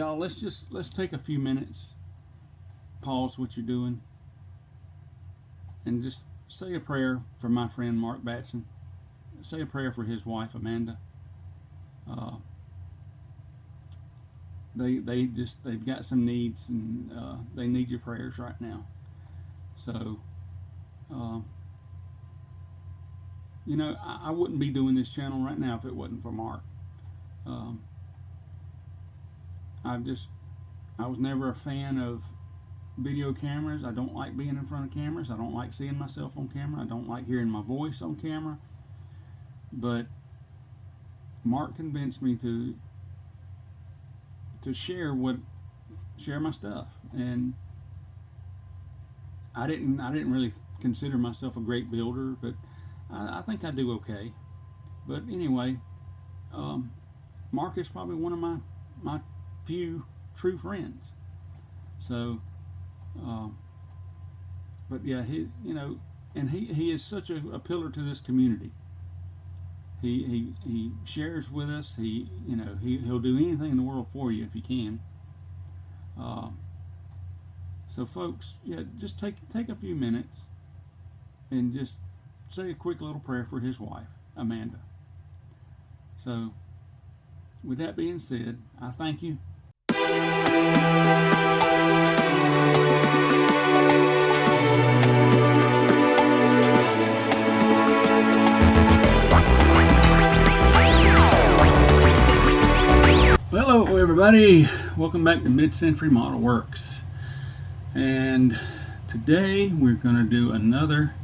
Y'all, let's take a few minutes, pause what you're doing, and just say a prayer for my friend Mark Batson. Say a prayer for his wife Amanda. They've got some needs, and they need your prayers right now. So, I wouldn't be doing this channel right now if it wasn't for Mark. I was never a fan of video cameras. I don't like being in front of cameras. I don't like seeing myself on camera. I don't like hearing my voice on camera. But Mark convinced me to share my stuff, and I didn't really consider myself a great builder, but I think I do okay. But anyway, Mark is probably one of my few true friends. So, but yeah, he is such a pillar to this community. He shares with us. He'll do anything in the world for you if he can. So folks, yeah, just take a few minutes and just say a quick little prayer for his wife, Amanda. So, with that being said, I thank you. Hello everybody, welcome back to Mid-Century Model Works, and today we're going to do another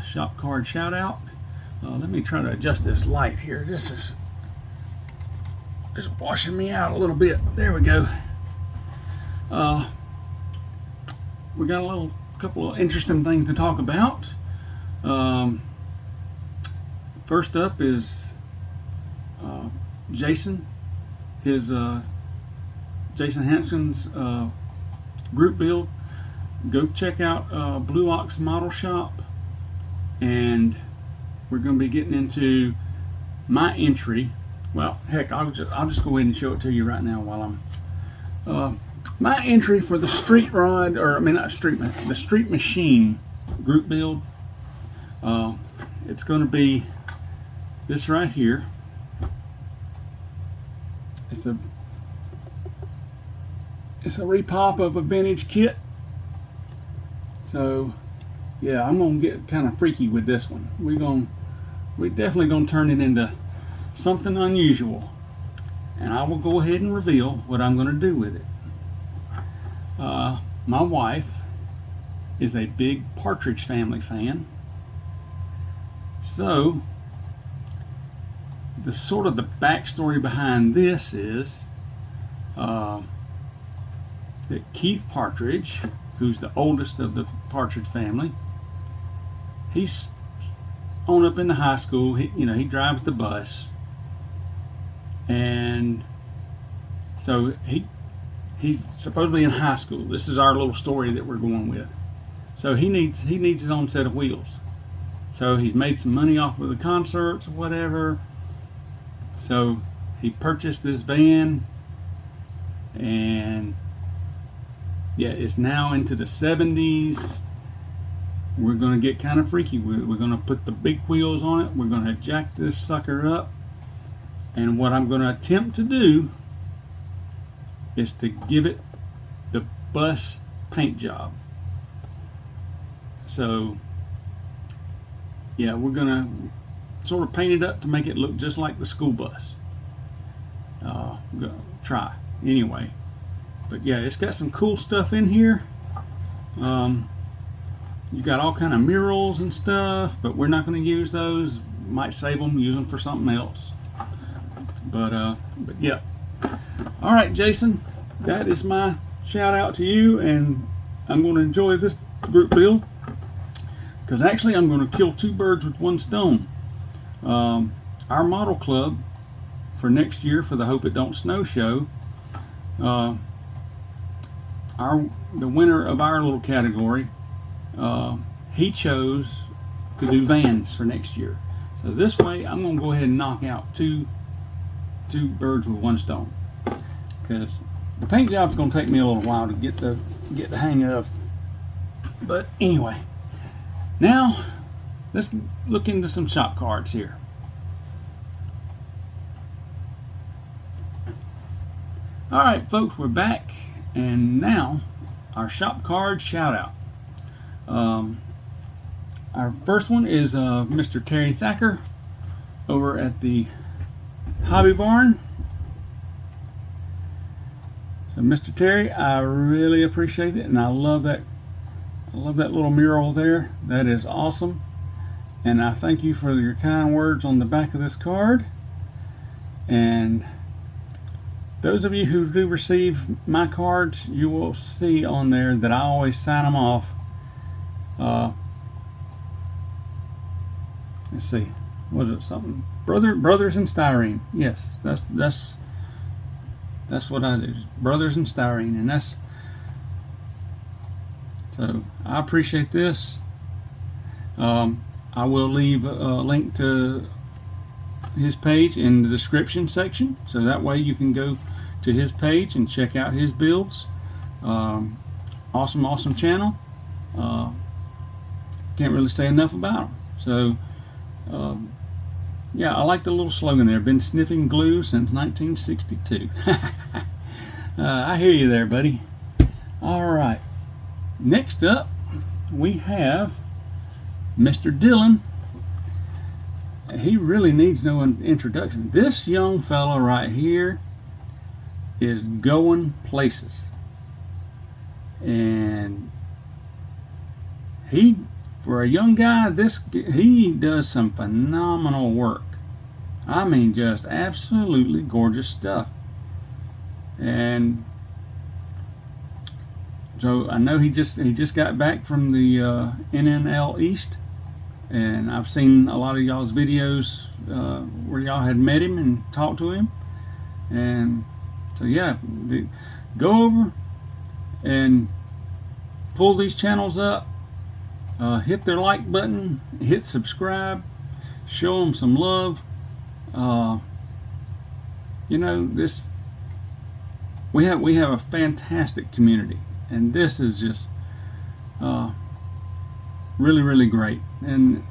shop card shout out. Let me try to adjust this light here. This is washing me out a little bit. There we go. We got a couple of interesting things to talk about. First up is Jason. Jason Hampson's group build. Go check out Blue Ox Model Shop, and we're going to be getting into my entry. Well, heck, I'll just go ahead and show it to you right now while I'm my entry for the Street Rod, or I mean not Street, the Street Machine group build. It's going to be this right here. It's a repop of a vintage kit. So yeah, I'm gonna get kind of freaky with this one. We're definitely gonna turn it into something unusual, and I will go ahead and reveal what I'm gonna do with it. My wife is a big Partridge Family fan, so the backstory behind this is that Keith Partridge, who's the oldest of the Partridge family, he's on up into high school. He drives the bus, and so he's supposedly in high school. This is our little story that we're going with. So he needs his own set of wheels. So he's made some money off of the concerts or whatever. So he purchased this van, and yeah, it's now into the 70s. We're going to get kind of freaky. We're going to put the big wheels on it. We're going to jack this sucker up, and what I'm going to attempt to do is to give it the bus paint job. So yeah, we're going to sort of paint it up to make it look just like the school bus. I'm gonna try anyway, but yeah, it's got some cool stuff in here. You got all kind of murals and stuff, but we're not going to use those. Might save them, use them for something else. But yeah. All right, Jason, that is my shout out to you, and I'm going to enjoy this group build, because actually I'm going to kill two birds with one stone. Our model club for next year, for the Hope It Don't Snow show, the winner of our little category, he chose to do vans for next year. So this way I'm going to go ahead and knock out two birds with one stone, because the paint job is going to take me a little while to get the hang of. But anyway, now let's look into some shop cards here. All right, folks, we're back, and now our shop card shout out. Our first one is Mr. Terry Thacker over at the Hobby Barn. So, Mr. Terry, I really appreciate it, and I love that little mural there. That is awesome, and I thank you for your kind words on the back of this card. And those of you who do receive my cards, you will see on there that I always sign them off. Let's see, was it something? Brothers in Styrene. Yes, that's what I do. Brothers in Styrene, and that's. So I appreciate this. I will leave a link to his page in the description section, so that way you can go to his page and check out his builds. Awesome channel. Can't really say enough about him. So yeah, I like the little slogan there, been sniffing glue since 1962. I hear you there, buddy. All right, next up we have Mr. Dylan. He really needs no introduction. This young fella right here is going places, and for a young guy, he does some phenomenal work. I mean, just absolutely gorgeous stuff. And so I know he just got back from the NNL East, and I've seen a lot of y'all's videos where y'all had met him and talked to him. And so yeah, go over and pull these channels up, hit their like button, hit subscribe, show them some love. You know, we have a fantastic community, and this is just really great. And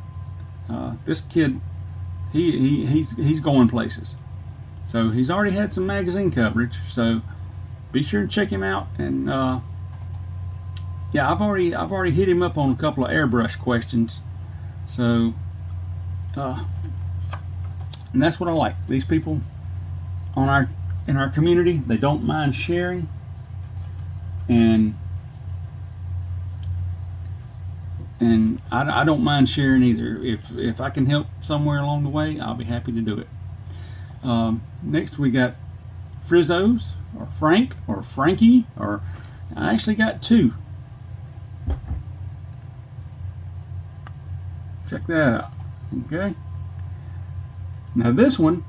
this kid, he's going places. So he's already had some magazine coverage, so be sure to check him out. And yeah, I've already hit him up on a couple of airbrush questions. So and that's what I like. These people in our community, they don't mind sharing, and I don't mind sharing either. If I can help somewhere along the way, I'll be happy to do it. Next we got Frizzos, or Frank, or Frankie, or I actually got two. Check that out. Okay. Now this one,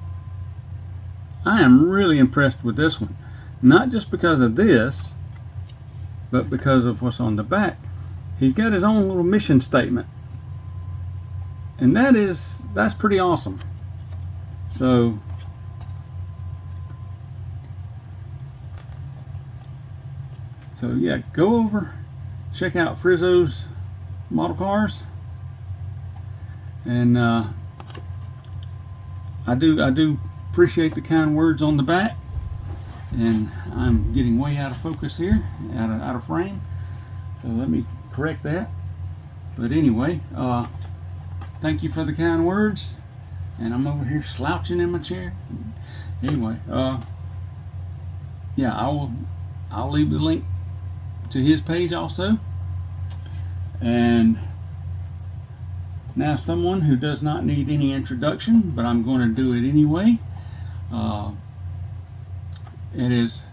I am really impressed with this one. Not just because of this, but because of what's on the back. He's got his own little mission statement, and that's pretty awesome. So yeah, go over, check out Frizzo's model cars, and I do appreciate the kind words on the back. And I'm getting way out of focus here, out of frame, so let me correct that. But anyway, thank you for the kind words, and I'm over here slouching in my chair. Anyway, yeah, I'll leave the link to his page also. And now someone who does not need any introduction, but I'm going to do it anyway. It is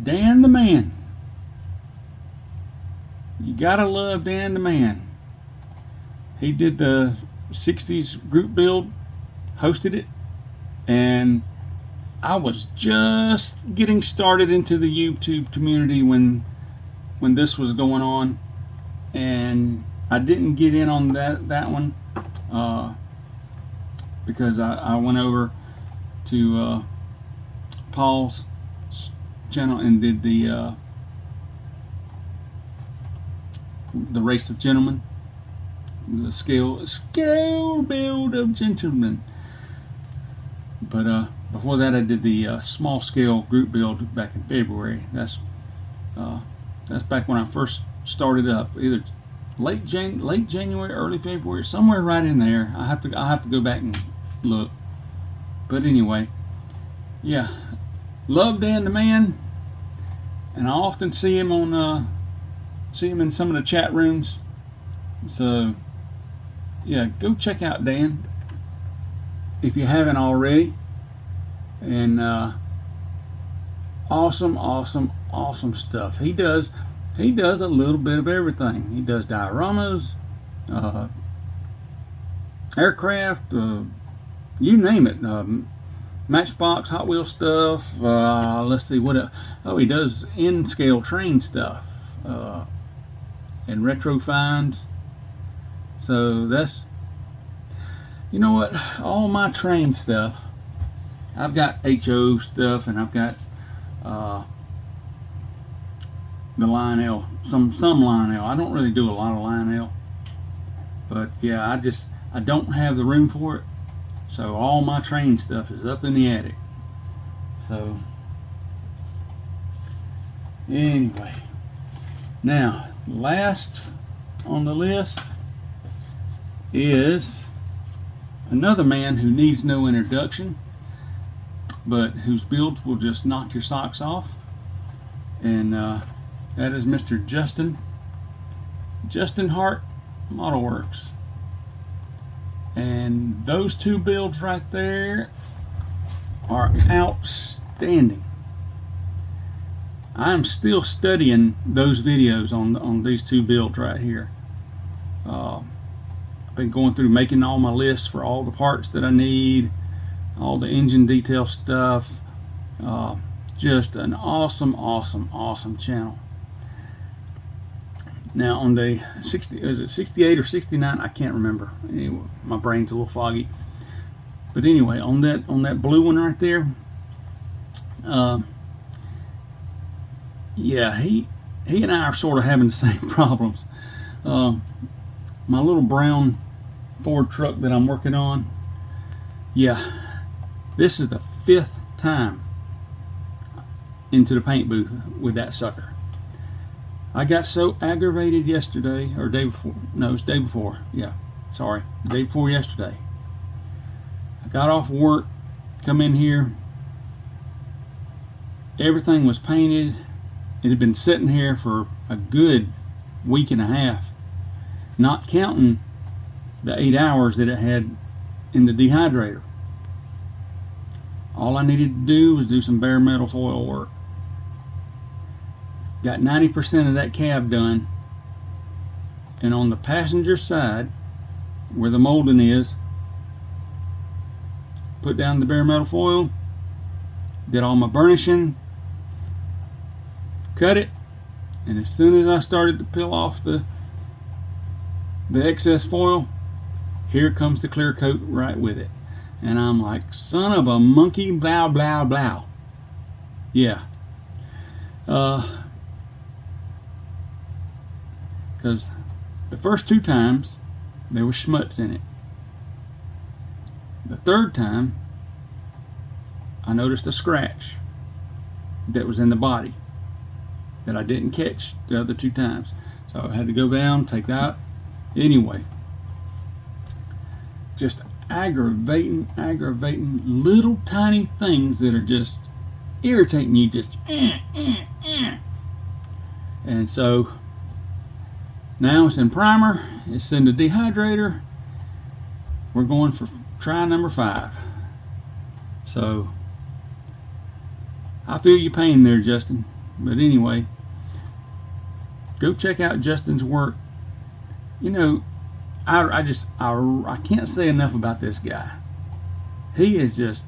Dan the Man. You gotta love Dan the Man. He did the 60s group build, hosted it, and I was just getting started into the YouTube community when this was going on, and I didn't get in on that one because I went over to Paul's channel and did the Race of Gentlemen, the scale build of gentlemen. But before that, I did the small scale group build back in February. That's back when I first started up, either late January, early February, somewhere right in there. I have to go back and look. But anyway, yeah, love Dan the Man, and I often see him in some of the chat rooms. So yeah, go check out Dan if you haven't already. And awesome stuff. He does a little bit of everything. He does dioramas, aircraft, you name it. Matchbox, Hot Wheels stuff. Let's see what else. Oh, he does in-scale train stuff and retro finds. So that's, you know what, all my train stuff, I've got HO stuff, and I've got the Lionel, some Lionel. I don't really do a lot of Lionel, but yeah, I don't have the room for it, so all my train stuff is up in the attic. So anyway, now last on the list is another man who needs no introduction, but whose builds will just knock your socks off, and that is Mr. Justin Hart Model Works. And those two builds right there are outstanding. I'm still studying those videos on these two builds right here. I've been going through making all my lists for all the parts that I need, all the engine detail stuff. Just an awesome channel. Now on the 68 or 69, I can't remember. Anyway, my brain's a little foggy. But anyway, on that blue one right there, yeah, he and I are sort of having the same problems. My little brown Ford truck that I'm working on, yeah, this is the 5th time into the paint booth with that sucker. I got so aggravated yesterday, or day before, no, it's day before, yeah, sorry, day before yesterday. I got off work, come in here, everything was painted. It had been sitting here for a good week and a half, not counting the 8 hours that it had in the dehydrator. All I needed to do was do some bare metal foil work. Got 90% of that cab done, and on the passenger side where the molding is, put down the bare metal foil, did all my burnishing, cut it, and as soon as I started to peel off the excess foil, here comes the clear coat right with it. And I'm like, son of a monkey, blah blah blah. Yeah. Because the first 2 times there was schmutz in it. The 3rd time I noticed a scratch that was in the body that I didn't catch the other 2 times. So I had to go down, take that out. Anyway, just aggravating little tiny things that are just irritating you, just and so now it's in primer, it's in the dehydrator. We're going for try number 5. So I feel your pain there, Justin, but anyway, go check out Justin's work. You know, I can't say enough about this guy. He is just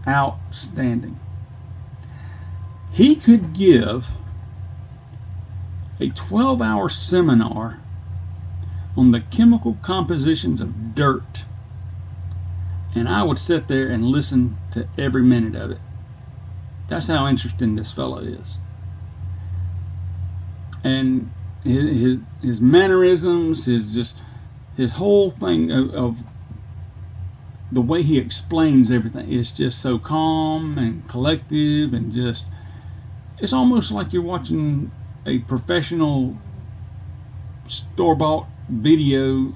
outstanding. He could give a 12-hour seminar on the chemical compositions of dirt, and I would sit there and listen to every minute of it. That's how this fellow is. And his mannerisms, his whole thing of the way he explains everything is just so calm and collective, and just, it's almost like you're watching a professional store-bought video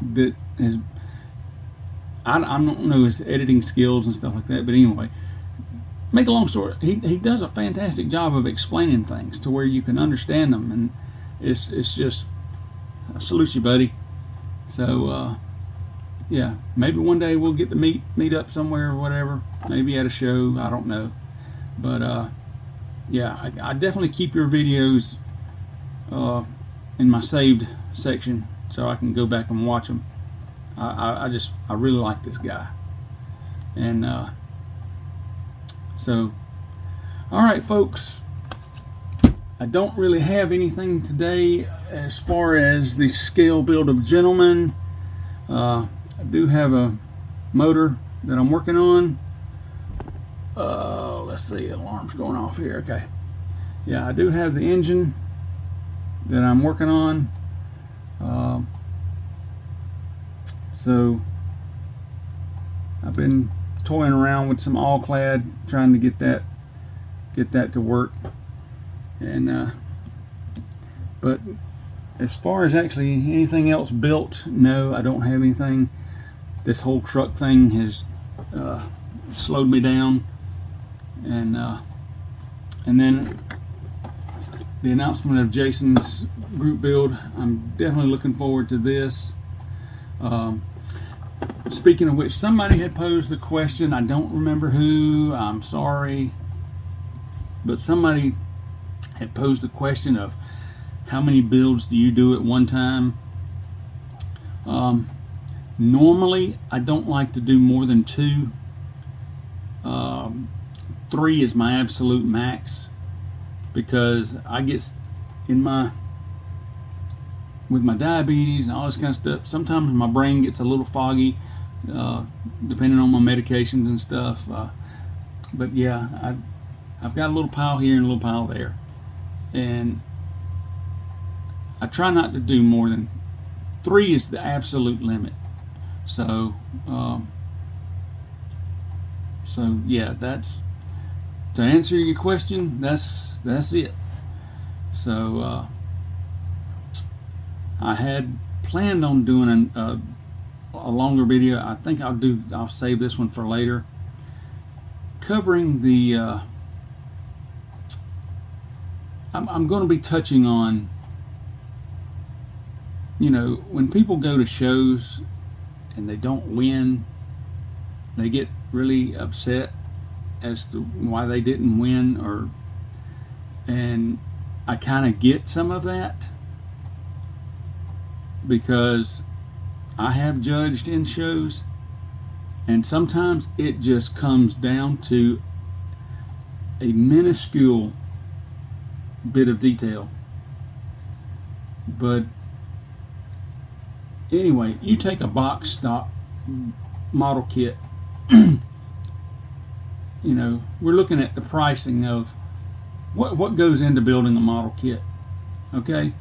that has, I don't know his editing skills and stuff like that, but anyway, make a long story, he does a fantastic job of explaining things to where you can understand them, and it's just, I salute you, buddy. So yeah, maybe one day we'll get to meet up somewhere or whatever, maybe at a show, I don't know, but yeah, I definitely keep your videos in my saved section so I can go back and watch them. I really like this guy. And so, all right, folks, I don't really have anything today as far as the scale build of Gentleman. I do have a motor that I'm working on. Let's see, alarm's going off here. Okay, yeah, I do have the engine that I'm working on. So I've been toying around with some all-clad, trying to get that to work. And but as far as actually anything else built, no, I don't have anything. This whole truck thing has slowed me down, and then the announcement of Jason's group build, I'm definitely looking forward to this. Speaking of which, somebody had posed the question, I don't remember who, I'm sorry, but somebody had posed the question of how many builds do you do at one time. Normally I don't like to do more than 2. 3 is my absolute max, because I get with my diabetes and all this kind of stuff, sometimes my brain gets a little foggy, depending on my medications and stuff. But yeah, I've got a little pile here and a little pile there, and I try not to do more than 3 is the absolute limit. So yeah, that's, to answer your question, that's it. So I had planned on doing a longer video. I think I'll save this one for later, covering the I'm going to be touching on, you know, when people go to shows and they don't win, they get really upset as to why they didn't win, and I kind of get some of that, because I have judged in shows, and sometimes it just comes down to a minuscule bit of detail. But anyway, you take a box stock model kit, you know, we're looking at the pricing of what goes into building a model kit. Okay,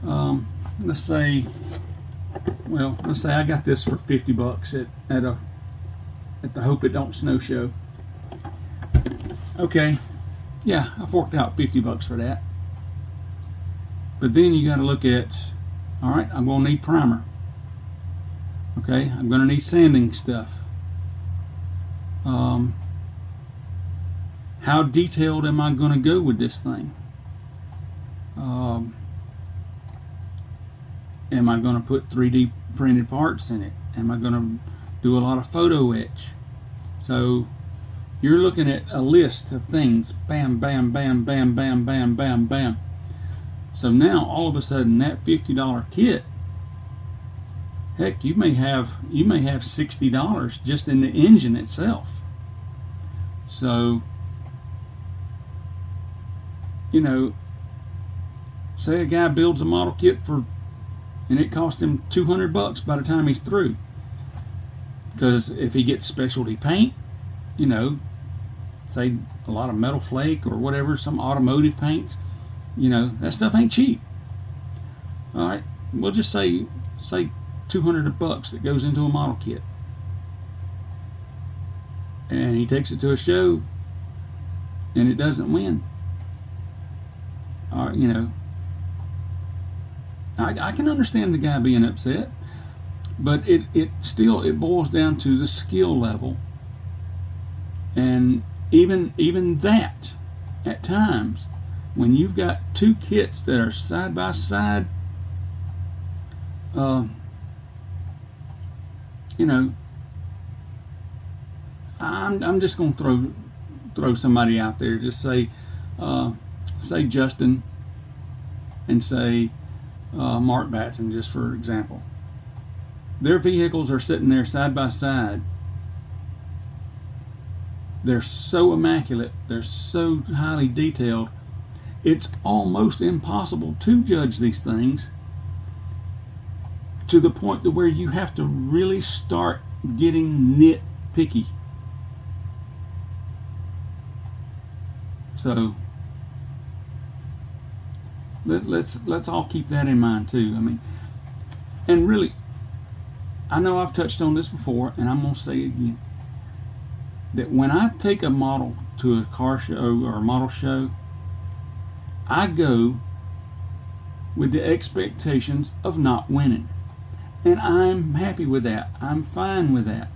let's say I got this for $50 at the Hope It Don't Snow show. Okay, yeah, I forked out $50 for that. But then you got to look at, all right, I'm going to need primer. Okay, I'm going to need sanding stuff. How detailed am I going to go with this thing? Am I going to put 3D printed parts in it? Am I going to do a lot of photo etch? So you're looking at a list of things. Bam, bam, bam, bam, bam, bam, bam, bam. So now all of a sudden that $50 kit, heck, you may have $60 just in the engine itself. So, you know, say a guy builds a model kit and it costs him $200 by the time he's through. Because if he gets specialty paint, you know, say a lot of metal flake or whatever, some automotive paints. You know, that stuff ain't cheap. All right, we'll just say $200 that goes into a model kit, and he takes it to a show and it doesn't win. All right, you know, I can understand the guy being upset, but it still boils down to the skill level, and even that, at times, when you've got two kits that are side by side, you know, I'm just gonna throw somebody out there. Just say Justin, and say Mark Batson, just for example. Their vehicles are sitting there side by side. They're so immaculate, they're so highly detailed, it's almost impossible to judge these things, to the point to where you have to really start getting nitpicky. So let's all keep that in mind too. I mean, and really, I know I've touched on this before, and I'm gonna say it again, that when I take a model to a car show or a model show, I go with the expectations of not winning, and I'm happy with that. I'm fine with that.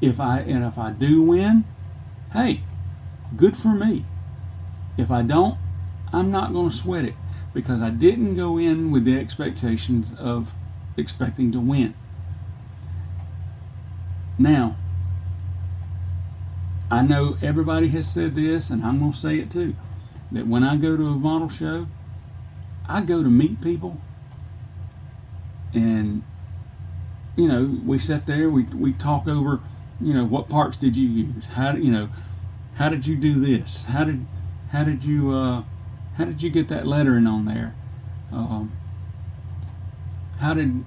If I do win, hey, good for me. If I don't, I'm not going to sweat it, because I didn't go in with the expectations of expecting to win. Now, I know everybody has said this, and I'm going to say it too, that when I go to a model show, I go to meet people, and you know, we sit there, we talk over, you know, what parts did you use, how did you do this, how did you get that lettering on there, how did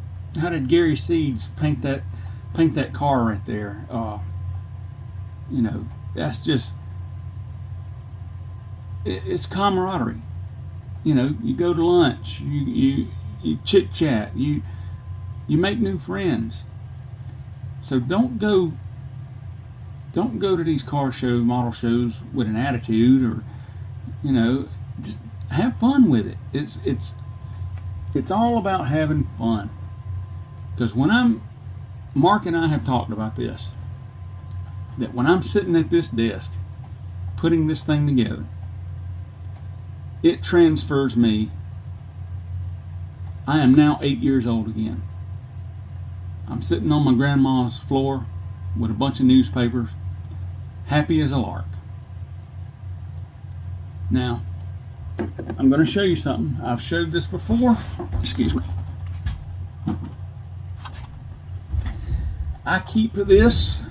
Gary Seeds paint that car right there, you know, that's just, it's camaraderie. You know, you go to lunch, you chit chat, you make new friends. So don't go to these car show, model shows with an attitude, or, you know, just have fun with it. It's all about having fun. Because Mark and I have talked about this, that when I'm sitting at this desk putting this thing together, it transfers me. I am now 8 years old again. I'm sitting on my grandma's floor with a bunch of newspapers, happy as a lark. Now, I'm going to show you something. I've showed this before. Excuse me. I keep this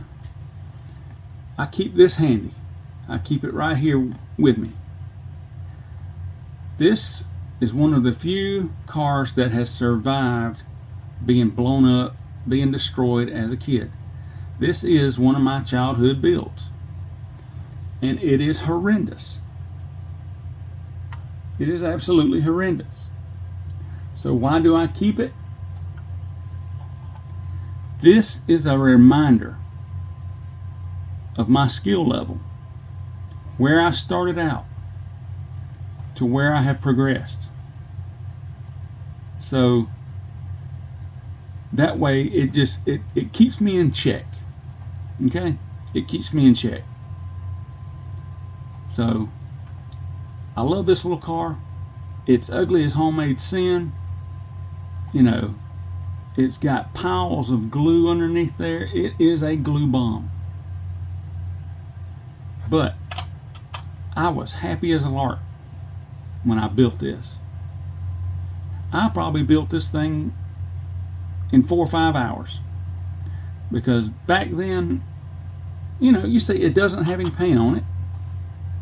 handy. I keep it right here with me. This is one of the few cars that has survived being blown up, being destroyed as a kid. This is one of my childhood builds, and it is horrendous. It is absolutely horrendous. So why do I keep it? This is a reminder of my skill level, where I started out to where I have progressed. So that way it keeps me in check. Okay? It keeps me in check. So I love this little car. It's ugly as homemade sin. You know, it's got piles of glue underneath there. It is a glue bomb. But I was happy as a lark when I built this. I probably built this thing in 4 or 5 hours, because back then, you know, you say it doesn't have any paint on it.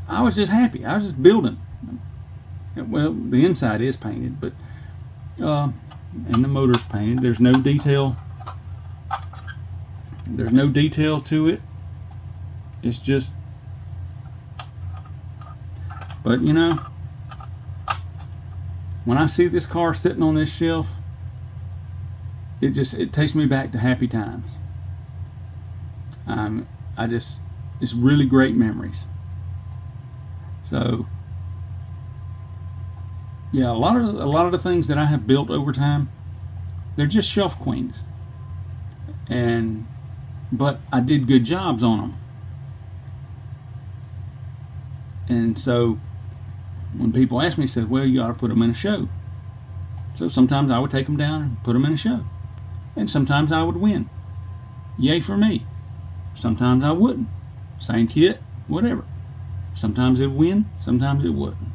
I was just happy. I was just building. Well, the inside is painted, but and the motor's painted. There's no detail. There's no detail to it. It's just But you know, when I see this car sitting on this shelf, it takes me back to happy times. It's really great memories. So yeah, a lot of the things that I have built over time, they're just shelf queens. But I did good jobs on them. And so when people ask me, said, well, you ought to put them in a show. So sometimes I would take them down and put them in a show. And sometimes I would win. Yay for me. Sometimes I wouldn't. Same kit, whatever. Sometimes it'd win, sometimes it wouldn't.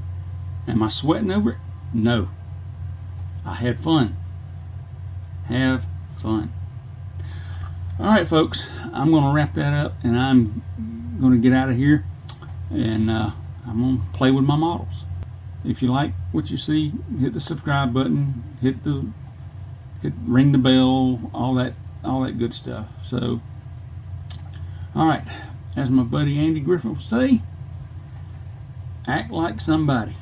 Am I sweating over it? No. I had fun. Have fun. All right, folks, I'm going to wrap that up, and I'm going to get out of here, and I'm going to play with my models. If you like what you see, hit the subscribe button, ring the bell, all that good stuff. So, all right, as my buddy Andy Griffin will say, act like somebody.